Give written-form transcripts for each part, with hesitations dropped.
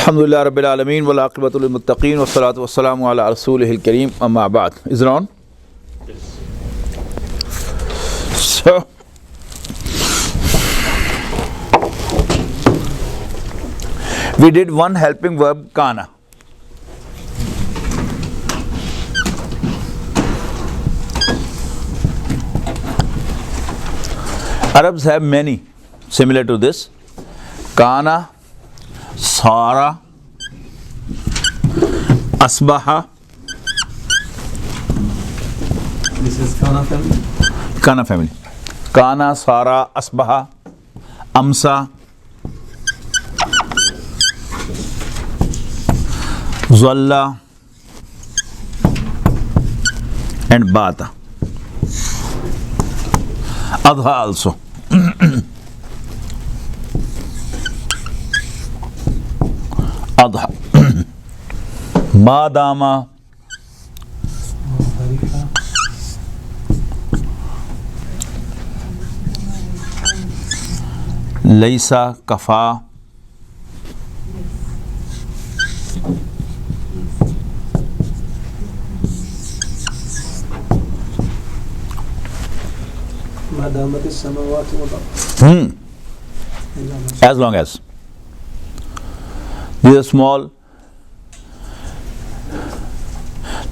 Alhamdulillah Rabbil Alameen wal aqibatu lil muttaqeen wa salatu wa salamu ala rasulihil kareem amma ba'd. Is it on? Yes. So, we did one helping verb kana. Arabs have many similar to this. Kana, Sara, Asbaha. This is Kana family? Kana family. Kana, Sara, Asbaha, Amsa, Zalla, and Bata. Adha also. Adha. Madama. Laisa, Kafa. As long as these are small,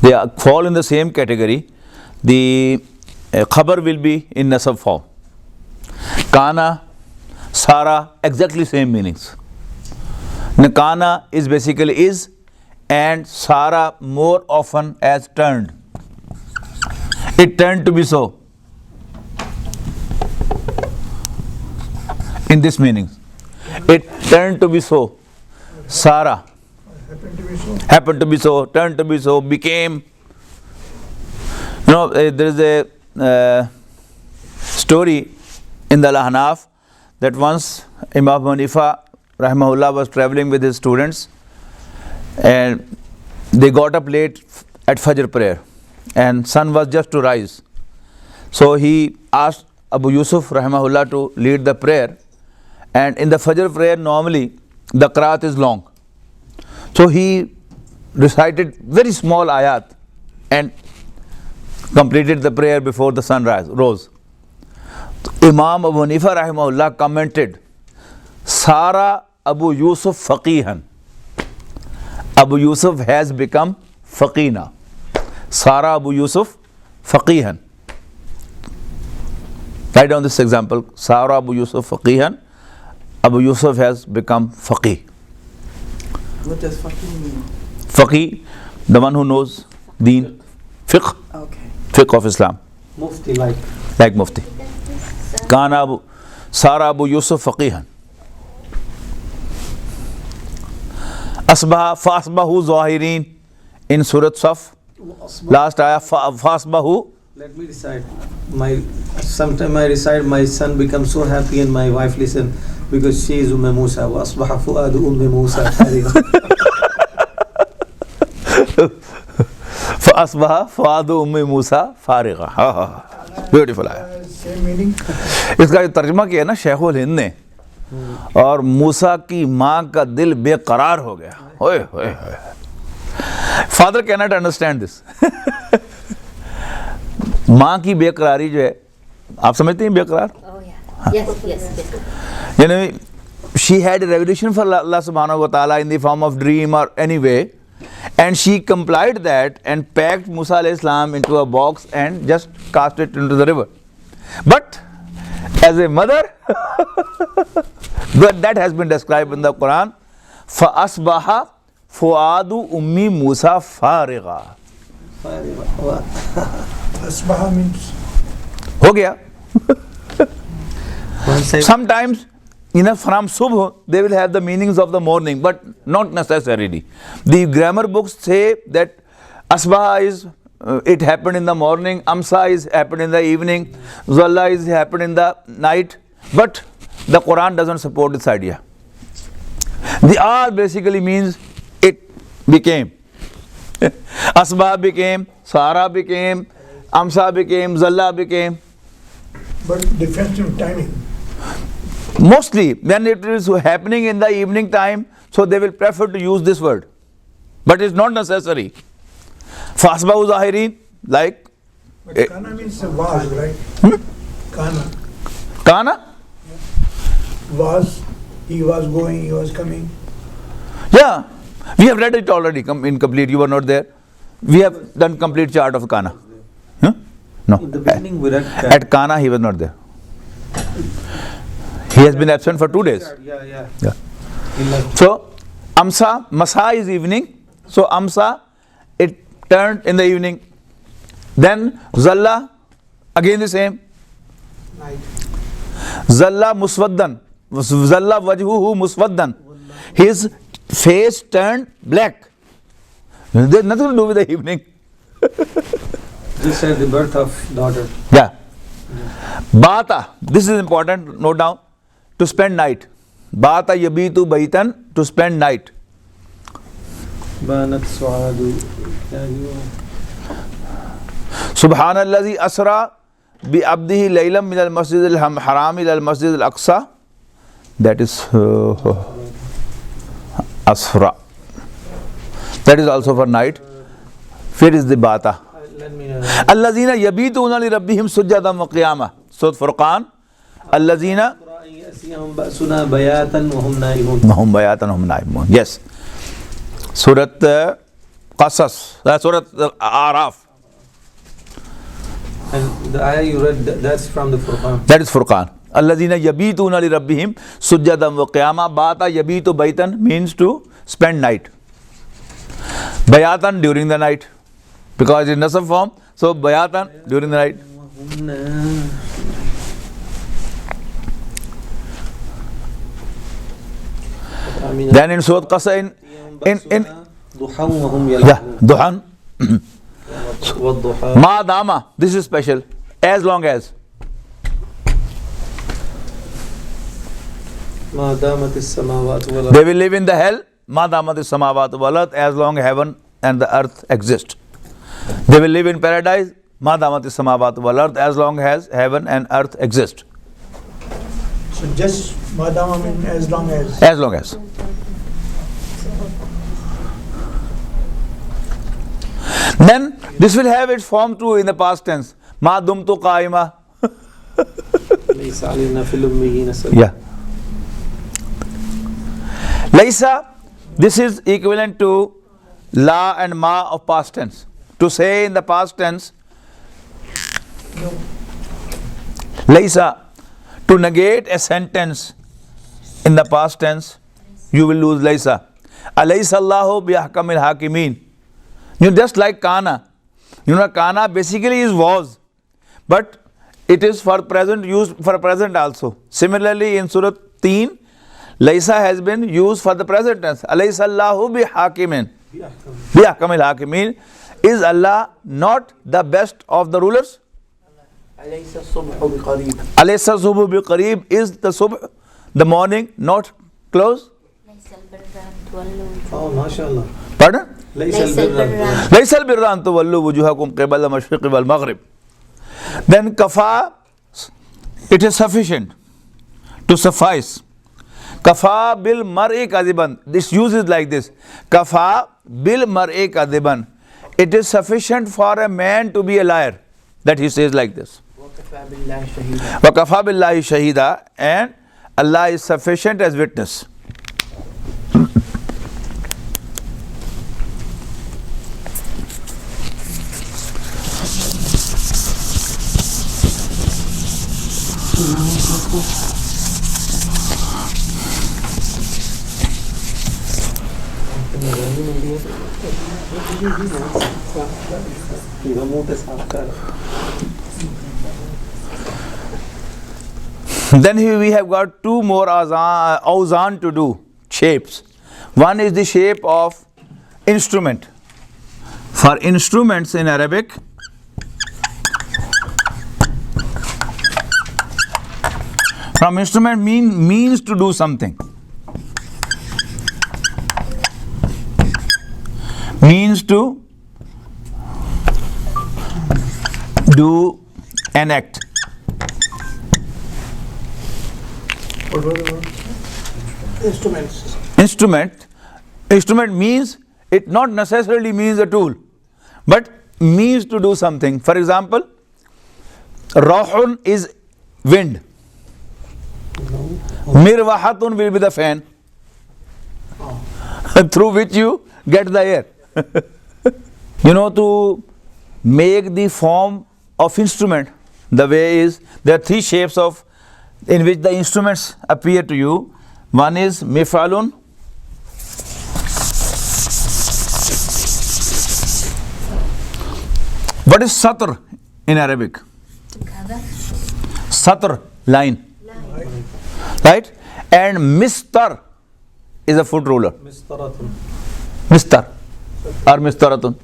they fall in the same category. The khabar will be in nasab form. Kana, Sara, exactly same meanings. Kana is basically is, and Sara more often as turned. It turned to be so. In this meaning, it turned to be so. Sara happened to be so, turned to be so, became. You know, there is a story in the Lahnaf that once Imam Hanifa rahimahullah was traveling with his students, and they got up late at Fajr prayer, and sun was just to rise. So he asked Abu Yusuf rahimahullah to lead the prayer. And in the Fajr prayer, normally the qiraat is long. So he recited very small ayat and completed the prayer before the sun rose. Imam Abu Hanifa rahimahullah commented, Sara Abu Yusuf faqihan. Abu Yusuf has become faqina. Sara Abu Yusuf faqihan. Write down this example. Sara Abu Yusuf faqihan. Abu Yusuf has become faqih. What does faqih mean? Faqih, the one who knows deen, fiqh, Okay. fiqh of Islam. Mufti like. Like Mufti. Kana Abu, Sara Abu Yusuf faqihan. Asbaha, Fasbahu Zahirin in Surat Saf. Last ayah, Fasbahu. Let me recite. Sometime I recite, my son becomes so happy and my wife listen because she is Musa. وَأَصْبَحَ فُؤَادُ Musa. فَأَصْبَحَ فُؤَادُ Musa فَارِغًا. Beautiful ayah. Same meaning. इसका जो तर्जमा किया ना शेखुल हिंद ने, और मूसा की माँ का दिल बेकरार हो गया. ओए ओए ओए. Father cannot understand this. माँ की बेकरारी जो है, आप समझते हैं बेकरार? Oh yeah. Yes. You know, she had a revelation for Allah subhanahu wa ta'ala in the form of dream or any way, and she complied that and packed Musa alayhi salam into a box and just cast it into the river. But as a mother, that has been described in the Qur'an. فَأَصْبَحَ فُؤَادُ أُمِّ مُوسَى فَارِغًا. Asbaha means हो गया. Sometimes, from Subh, they will have the meanings of the morning, but not necessarily. The grammar books say that Asbaha is, it happened in the morning, Amsa is happened in the evening, Zalla is happened in the night, but the Quran doesn't support this idea. The all basically means it became. Asbaha became, Sara became, Amsa became, Zalla became. but difference in timing. Mostly when it is happening in the evening time, so they will prefer to use this word. But it's not necessary. Fasbahu zahirin, like But kana means was, right? Kana. kana. Was, he was going, he was coming. Yeah, we have read it already in complete. You were not there. We have done complete chart of kana. Huh? No. In the beginning we read At kana he was not there. He has been absent for 2 days. Yeah. Yeah. He left. So amsa, masa is evening. So amsa, it turned in the evening. Then zalla, again the same. Night. Zalla muswaddan. Zalla wajhuhu muswaddan. His face turned black. There's nothing to do with the evening. Just said the birth of daughter. Yeah. Bata. This is important. Note down. To spend night. Bata yabitu baitan. To spend night. Banat suadu. Subhanallazi asra bi abdihi laylam min al-masjid al-haram ila al-masjid al-aqsa. That is asra. That is also for night. Where is the bata? Let me Allazina yabituna li rabbihim sujjadan wa qiyama. Surah Furqan. Allazina ba'suna bayatan wa hum naimun. mahum bayatan hum naimun. Yes. Surat Qasas. Surat Araf. And the ayah you read, that's from the Furqan. That is Furqan. Allazina yabituna li rabbihim sujjadan wa qiyama. Bata yabitu baitan means to spend night. Bayatan during the night. Because in nasab form, so bayatan during the night. Then in Surah Qasa in yeah, duhan. Ma dama, this is special. As long as. They will live in the hell. Ma damat is-samawat wal ard, as long heaven and the earth exist. They will live in paradise. Ma damat is-samawat wal ard, as long as heaven and earth exist. So just madama means as long as. As long as. Then this will have its form too in the past tense. Ma dumtu qaima. Yeah. Laysa, this is equivalent to la and ma of past tense. To say in the past tense, laysa, to negate a sentence in the past tense, you will lose laysa. Alaysa Allahu bi ahkamil hakimin. You know, just like kana. You know, kana basically is was, but it is for present, used for present also. Similarly, in Surah 3, laysa has been used for the present tense. Alaysa Allahu bi hakimin. Bi ahkamil hakimin. Is Allah not the best of the rulers? Alaysa subhu bi qareeb. Alaysa subhu bi qareeb. Is the subh, the morning, not close? Oh, mashallah. Pardon? Laysa al-birra. Laysa al-birra an tuwallu wujuhakum qibala al-mashriqi wal maghrib. Then kafa, it is sufficient, to suffice. Kafa bil mar'i kadiban. This use is like this. Kafa bil mar'i kadiban. It is sufficient for a man to be a liar. That he says like this. Wa kafa billahi shahida. And Allah is sufficient as witness. Then here we have got two more awzan to do, shapes. One is the shape of instrument. For instruments in Arabic, from instrument means to do something. Means to do an act. What was the word? Instruments. Instrument Instrument means, it not necessarily means a tool, but means to do something. For example, Rahun is wind. Mirwahatun will be the fan through which you get the air. To make the form of instrument, the way is, there are three shapes in which the instruments appear to you. One is mif'alun, what is satr in Arabic? Satr, line. Right? And mistar is a foot ruler. Mistaratun. Mistar or mistaratun.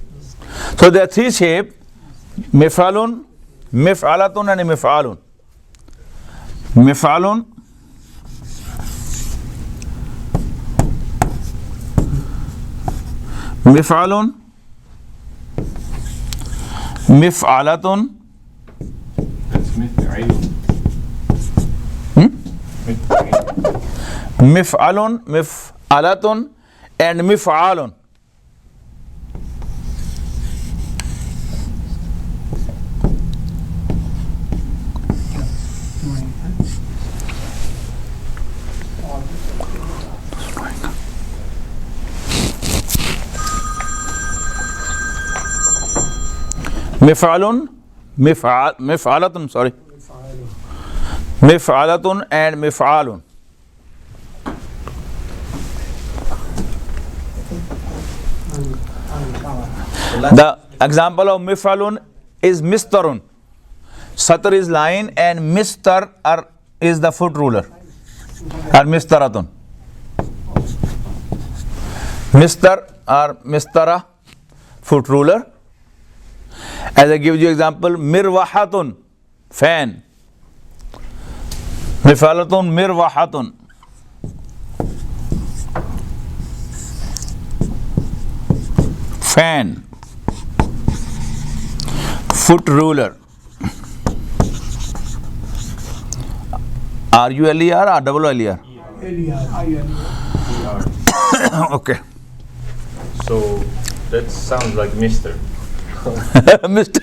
So there are three shapes: mif'alun, mif'alatun, and mif'alun. Mif'alun, mif'alun, mif'alatun, That's mif'alun. mif'alun, mif'alatun, and mif'alun. Mif'alun, mif'alatun, sorry. Mif'alatun and mif'alun. The example of mif'alun is mistarun. Satr is line and mistar is the foot ruler. Or mistaratun. Mistar or mistara, foot ruler. As I give you example, mirwahatun, fan. Mif'alatun, mirwahatun. Fan. Foot ruler. R-U-L-E-R or double L-E-R? Okay. So that sounds like Mister. Mr.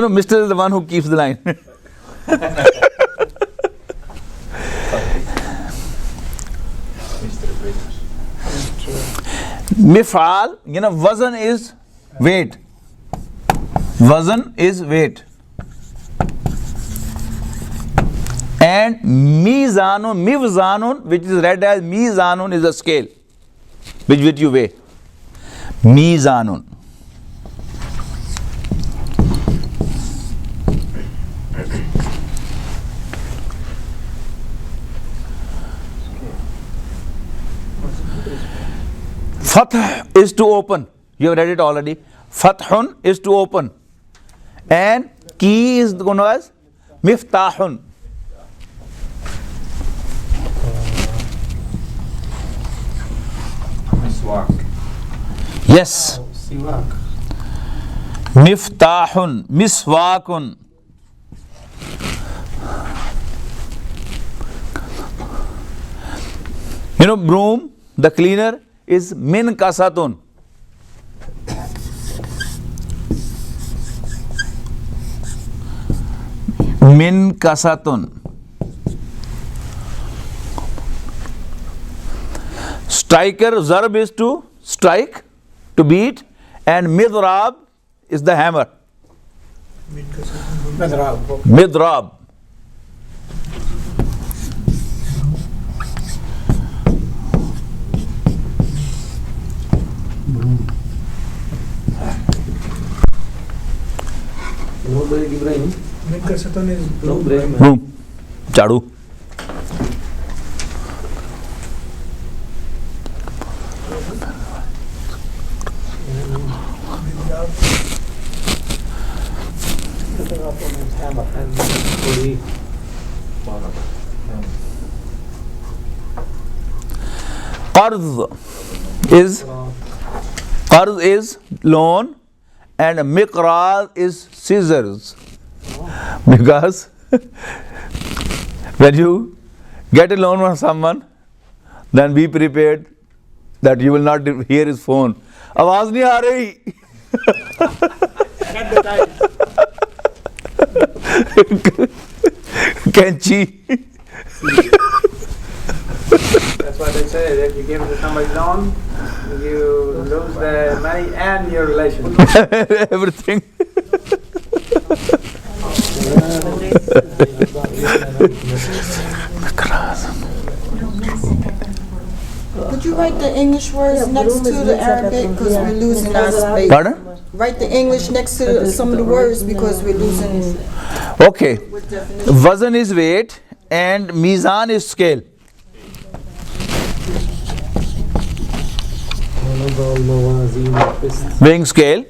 Mr. is the one who keeps the line. Mif'al, wazan is weight. Wazan is weight. And mizanun, which is read as mizanun, is a scale which you weigh. Mizanun. Fath is to open. You have read it already. Fathun is to open. And key is known as miftahun. Miswak. Yes. Siwak. Miftahun, miswakun. Broom, the cleaner, is min kasatun. Min kasatun. Striker, zarb is to strike, to beat, and midrab is the hammer. Midrab. No break, Ibrahim. No break, man. Broom. Chadu. Qarz is loan and miqraz is scissors. Because when you get a loan from someone, then be prepared that you will not hear his phone. आवाज नहीं आ रही. Kenchi. That's why they say that if you give it to somebody loan, you lose the money and your relationship. Everything. Could you write the English words next to the Arabic because we're losing our space? Pardon? Write the English next to some of the words because we're losing. Okay. Wazan is weight and mizan is scale. Weighing scale.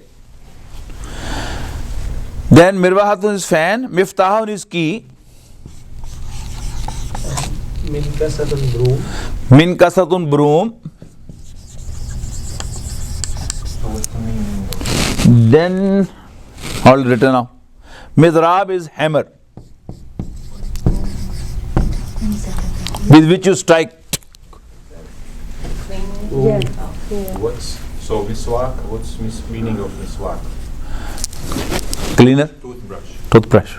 Then mirwahatun is fan, miftahun is key, min kasatun broom. Then all written now. Midrab is hammer, with which you strike. So miswak, what's meaning of miswak? Cleaner, Toothbrush. toothbrush.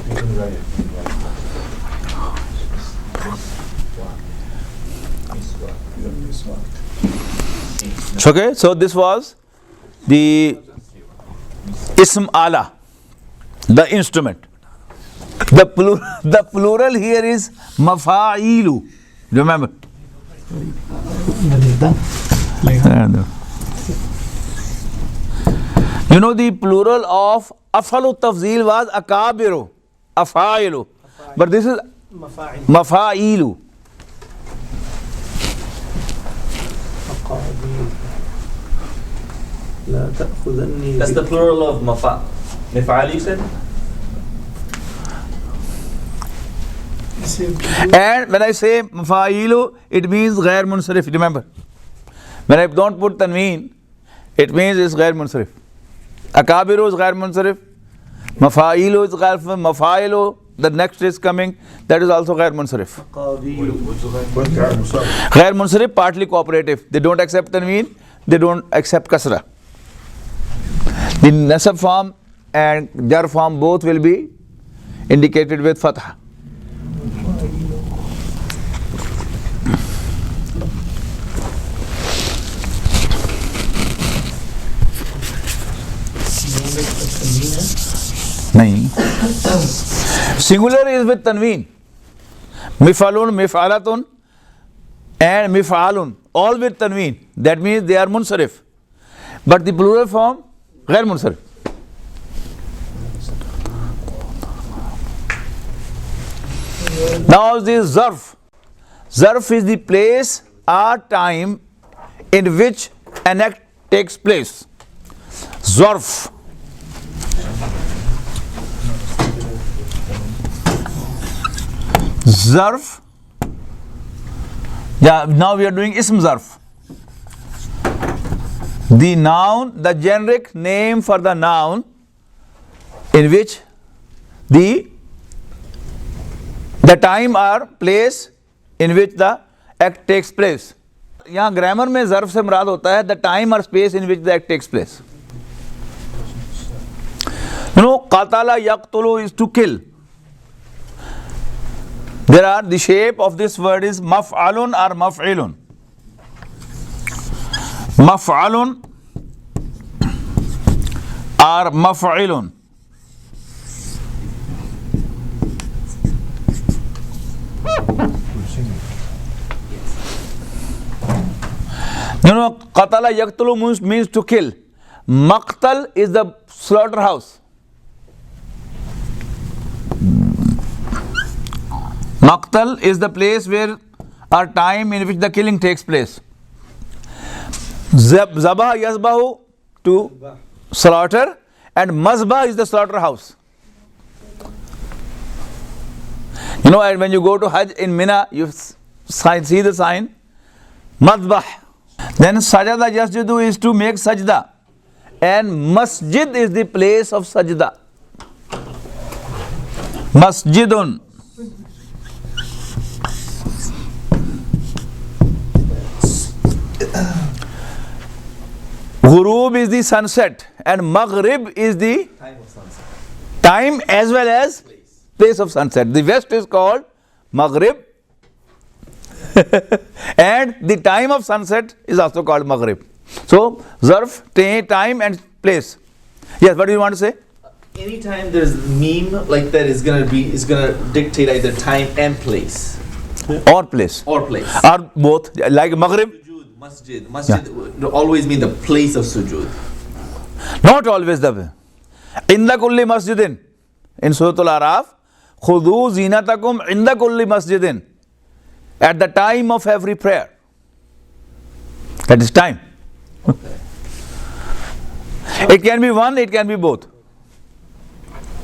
You can write it. Okay, so this was the ism ala, the instrument. The plural here is mafa'ilu. Remember? You know the plural of afalu tafzil was akabiru, afailu, but this is mafa'ilu. That's the plural of mif'al, you said? And when I say mafa'ilu, it means ghair munsarif. Remember, when I don't put tanween, it means it's ghair munsarif. Akabiru is ghair munsarif, mafa'ilu is ghair, mafa'ilu, the next is coming, that is also ghair munsarif. Ghair munsarif, partly cooperative. They don't accept tanween, they don't accept kasra. The nasab form and jar form both will be indicated with fatha. नहीं, singular is with tanween. Mifalun, mifalatun and mifalun, all with tanween. That means they are munsarif. But the plural form, ghair munsarif. Now this zarf. Zarf is the place or time in which an act takes place. Zarf. Zarf. Yeah, now we are doing ism zarf. The noun, the generic name for the noun in which the time or place in which the act takes place. यहाँ grammar में ज़र्फ से मुराद होता है the time or space in which the act takes place. You know, qatala yaqtulu is to kill. There are, the shape of this word is maf'alun or maf'ilun. Maf'alun or maf'ilun. You know, qatala yaqtulu means to kill. Maqtal is the slaughterhouse. Maqtal is the place where or time in which the killing takes place. Zabah yazbahu, to slaughter, and mazbah is the slaughterhouse. You know, when you go to Hajj in Mina, you see the sign madbah. Then sajada yasjudu is to make sajda, and masjid is the place of sajda. Masjidun. Ghurub is the sunset and Maghrib is the time as well as place of sunset. The west is called Maghrib and the time of sunset is also called Maghrib. So, zarf, time and place. Yes, what do you want to say? Anytime there's meme like that is gonna dictate either time and place Or place. or place. Or both. Like Maghrib. Sujood, masjid will always mean the place of sujood. Not always the way. Inda kulli masjidin. In Surah Al-Araf, Khudu zinatakum inda kulli masjidin. At the time of every prayer. That is time. It can be one, it can be both.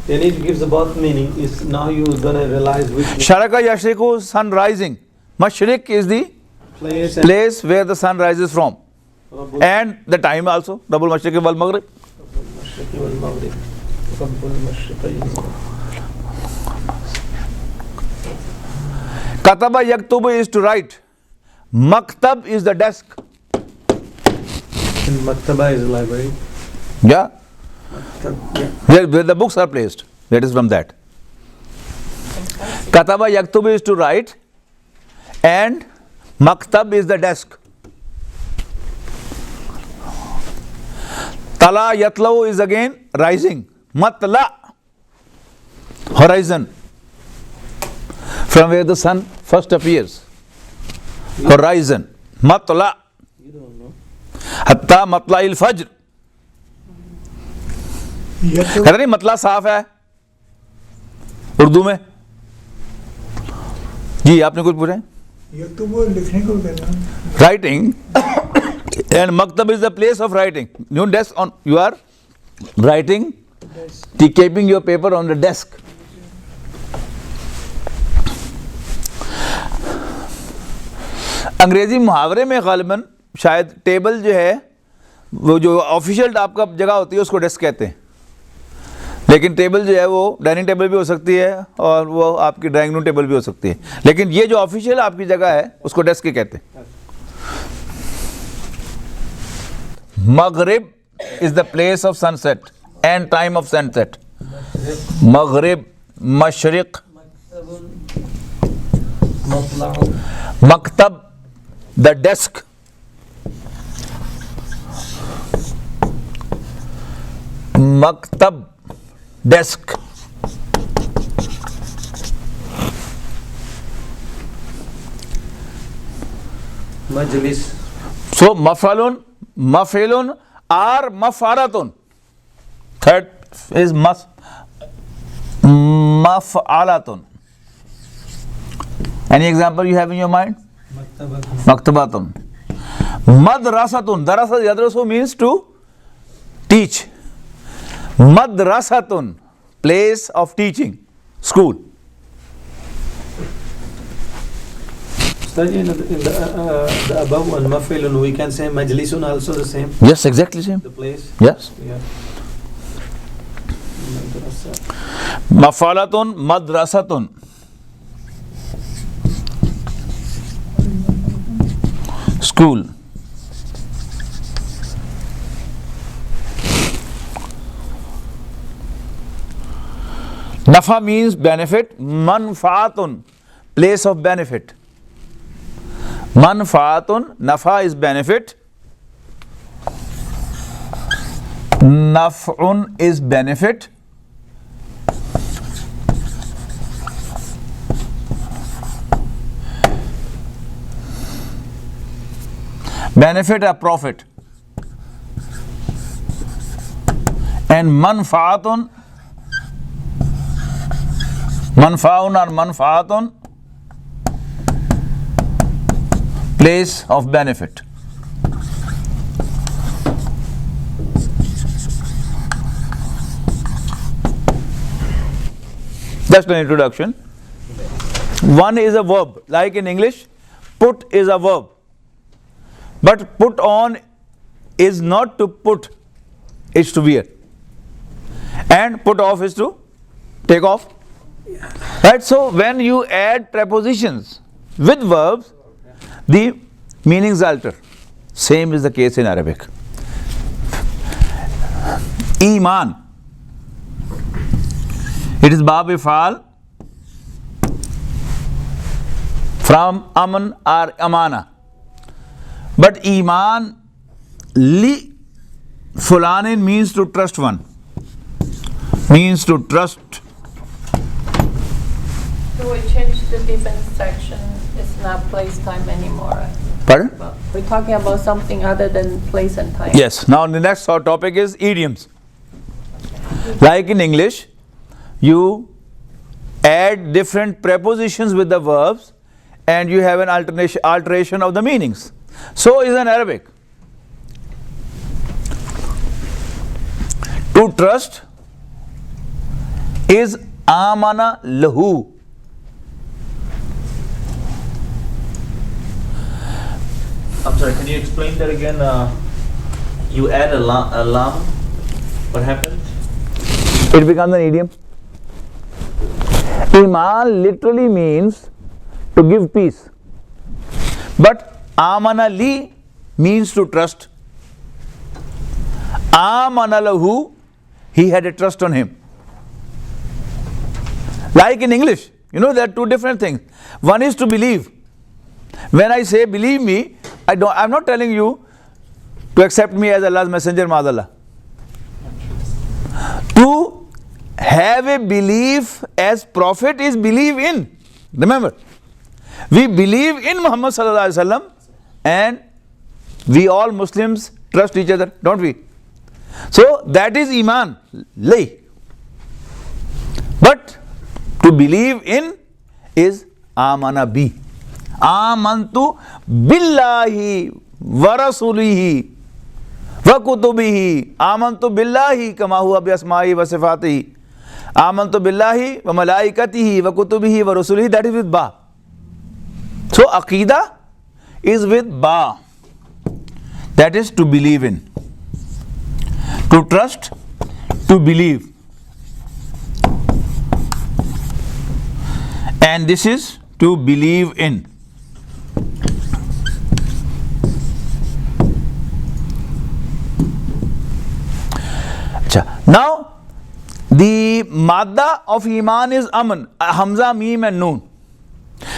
And it gives both meaning. Is now you're gonna realize which Sharaka yashriku, sun rising. Mashriq is the place place where the sun rises from. And the time also. Double mashriq wal maghrib. Kataba yaktubu is to write. Maktab is the desk. And maktaba is a library. Yeah. Yeah. Where the books are placed. That is from that. Kataba yaktubu is to write. And maktab is the desk. Tala yatlau is again rising. Matla, horizon. From where the sun first appears. Horizon. Matla. Hatta matla il fajr. कहते नहीं मतला साफ है उर्दू में जी आपने कुछ पूछा यक्तुब लिखने को कहते हैं राइटिंग एंड मकतब is the place of writing you desk on you are writing keeping your paper on the desk अंग्रेजी मुहावरे में गालिबन शायद टेबल जो है वो जो ऑफिशियल आपका जगह होती है उसको डेस्क कहते हैं लेकिन टेबल जो है वो डाइनिंग टेबल भी हो सकती है और वो आपकी ड्राइंग रूम टेबल भी हो सकती है लेकिन ये जो ऑफिशियल आपकी जगह है उसको डेस्क ही कहते हैं मगरिब is the place of sunset and time of sunset मगरिब मशरिक मकतब द डेस्क मकतब desk Majlis. so maf'alun maf'ilun or maf'alatun third is maf'alatun any example you have in your mind maktabatun madrasatun darasa yadrasu means to teach Madrasatun, place of teaching, school. Study in the above one, mafilun, we can say majlisun also the same. Yes, exactly same. The place. Yes. Yeah. Madrasa. Mafalatun, madrasatun. School. Nafa means benefit. Manfaatun, place of benefit. Manfaatun, nafa is benefit. Naf'un is benefit. Benefit or profit. And manfaatun, manfaun or manfaatun, place of benefit. Just an introduction. One is a verb, like in English, put is a verb. But put on is not to put, it's to wear. And put off is to take off. Right? So when you add prepositions with verbs, the meanings alter. Same is the case in Arabic. Iman. It is Bab Ifal from Aman or Amana. But Iman li fulanin means to trust one. Means to trust. So we changed the different section. It's not place, time anymore. Pardon? But we're talking about something other than place and time. Yes. Now the next topic is idioms. Like in English, you add different prepositions with the verbs and you have an alteration of the meanings. So is in Arabic. To trust is amana lahu. I'm sorry, can you explain that again? You add a lam. What happens? It becomes an idiom. Iman literally means to give peace. But amana li means to trust. Amana lahu, he had a trust on him. Like in English, there are two different things. One is to believe. When I say believe me, I'm not telling you to accept me as Allah's messenger, ma'adallah. To have a belief as prophet is believe in. Remember, we believe in Muhammad sallallahu alaihi wasallam, and we all Muslims trust each other, don't we? So that is iman lay. But to believe in is amana bi. Amantu billahi wa rasulihi wa kutubihi. Amantu billahi kama huwa bi asma'i wa sifatihi. Amantu billahi wa malaikatihi wa kutubihi wa rusulihi. That is with ba. So aqidah is with ba. That is to believe in. To trust, to believe. And this is to believe in. Now, the madda of iman is aman, hamza, mim and noon,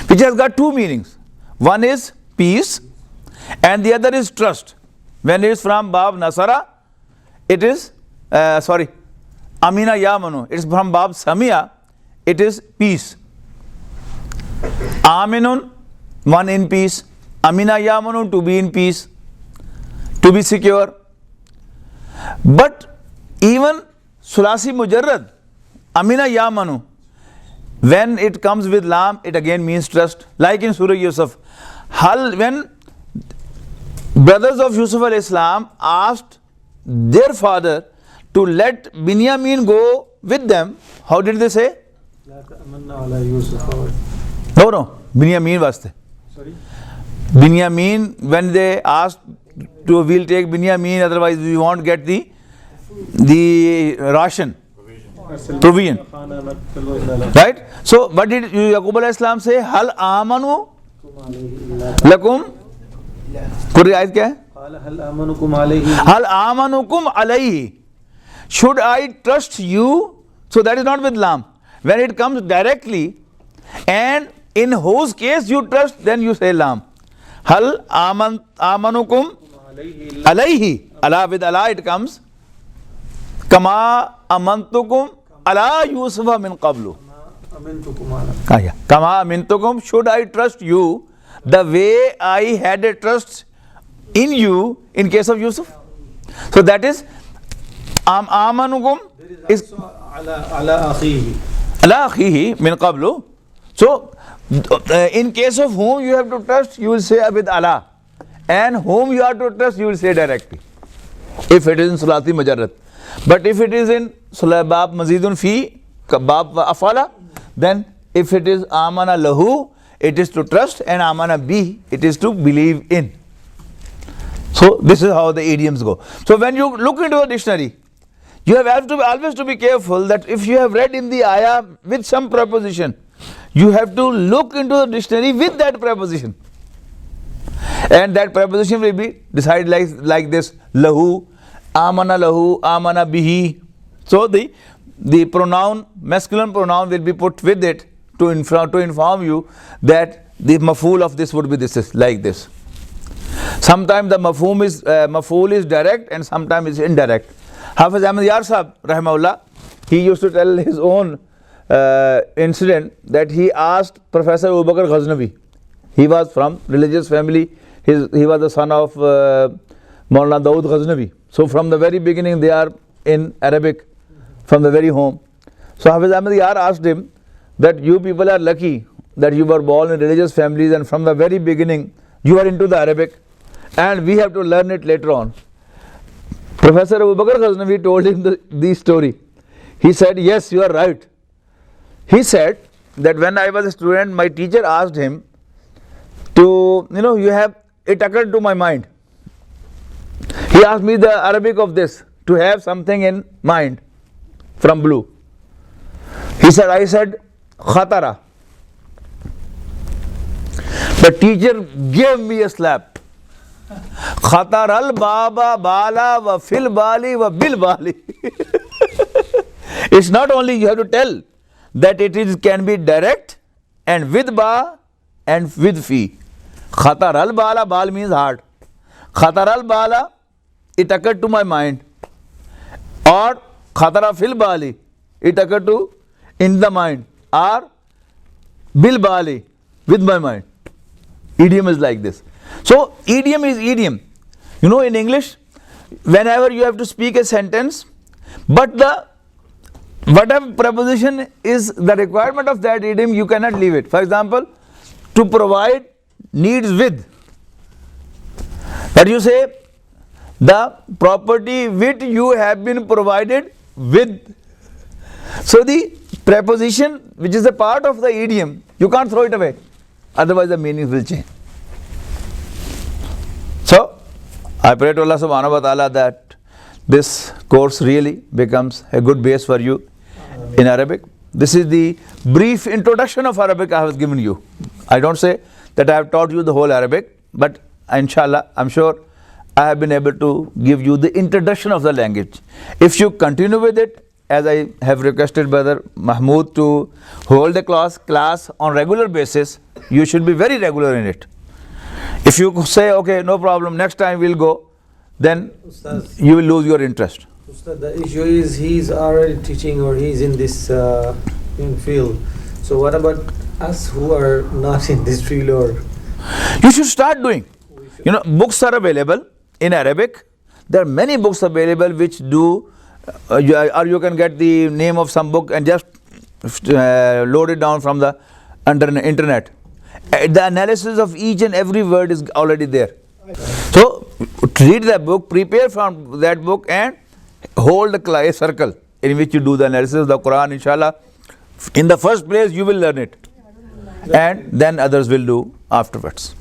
which has got two meanings. One is peace and the other is trust. When it is from Bab Nasara, it is, Amina Yamanu, it is from Bab Samia, it is peace. Aminun, one in peace. Amina Yamanu, to be in peace, to be secure. But even Sulasi Mujarrad, Amina Yamanu, when it comes with lam, it again means trust. Like in Surah Yusuf, when brothers of Yusuf al-Islam asked their father to let Binyamin go with them, how did they say? No, Binyamin vaste. Sorry? Binyamin, when they asked to, we'll take Binyamin, otherwise we won't get the ration, provision. Right? So, what did Yaqub al-Islam say? Hal amanu lakum. Kuri ayat kya hai? Hal amanukum alayhi. Should I trust you? So that is not with lam. When it comes directly, and in whose case you trust, then you say lam. Hal amanukum alayhi. Allah, with Allah it comes. Kama amantukum ala Yusufa min qablu. Kama amintukum, should I trust you the way I had a trust in you in case of Yusuf? So that is amanukum is ala akhihi min qablu. So in case of whom you have to trust, you will say with Allah, and whom you have to trust, you will say directly, if it is in Sulati Mujarrad. But if it is in Bab Mazidun Fi, Bab Afala, then if it is Amana Lahu, it is to trust, and Amana Bi, it is to believe in. So this is how the idioms go. So when you look into a dictionary, you have always to be careful that if you have read in the ayah with some preposition, you have to look into the dictionary with that preposition. And that preposition will be decided like this: lahu, amana bihi. So the pronoun, masculine pronoun, will be put with it to inform you that the maf'ul of this would be this, like this. Sometimes the maf'ul is direct and sometimes it's indirect. Hafiz Ahmad Yar Sahab, rahimahullah, he used to tell his own incident that he asked Professor Abu Bakr Ghaznavi. He was from religious family. He was the son of Maulana Dawood Ghaznavi. So from the very beginning they are in Arabic, from the very home. So Hafiz Ahmad Yar asked him that you people are lucky that you were born in religious families and from the very beginning you are into the Arabic and we have to learn it later on. Professor Abu Bakr Ghaznavi told him the story. He said, yes, you are right. He said that when I was a student, my teacher asked him to, it occurred to my mind. He asked me the Arabic of this, to have something in mind from blue. I said, khatara. The teacher gave me a slap. Khataral baba bala wa fil bali wa bil bali. It's not only you have to tell that can be direct and with ba and with fi. Khataral bala, bal means heart. Khataral bala, it occurred to my mind. Or khatara fil bali, it occurred to in the mind. Or bil bali, with my mind. Idiom is like this. So idiom is idiom. In English, whenever you have to speak a sentence, but whatever preposition is the requirement of that idiom, you cannot leave it. For example, to provide needs with. That you say, the property which you have been provided with. So the preposition which is a part of the idiom, you can't throw it away. Otherwise the meaning will change. So, I pray to Allah subhanahu wa ta'ala that this course really becomes a good base for you in Arabic. This is the brief introduction of Arabic I have given you. I don't say that I have taught you the whole Arabic, but inshallah, I'm sure I have been able to give you the introduction of the language. If you continue with it, as I have requested Brother Mahmood to hold the class on regular basis, you should be very regular in it. If you say, okay, no problem, next time we'll go, then Ustaz, you will lose your interest. Ustaz, the issue is he's already teaching or he's in this field. So what about us who are not in this field? Or You should start doing. Books are available in Arabic. There are many books available which do, or you can get the name of some book and just load it down from the internet. The analysis of each and every word is already there. So read that book, prepare from that book and hold a circle in which you do the analysis of the Qur'an, inshallah. In the first place you will learn it and then others will do afterwards.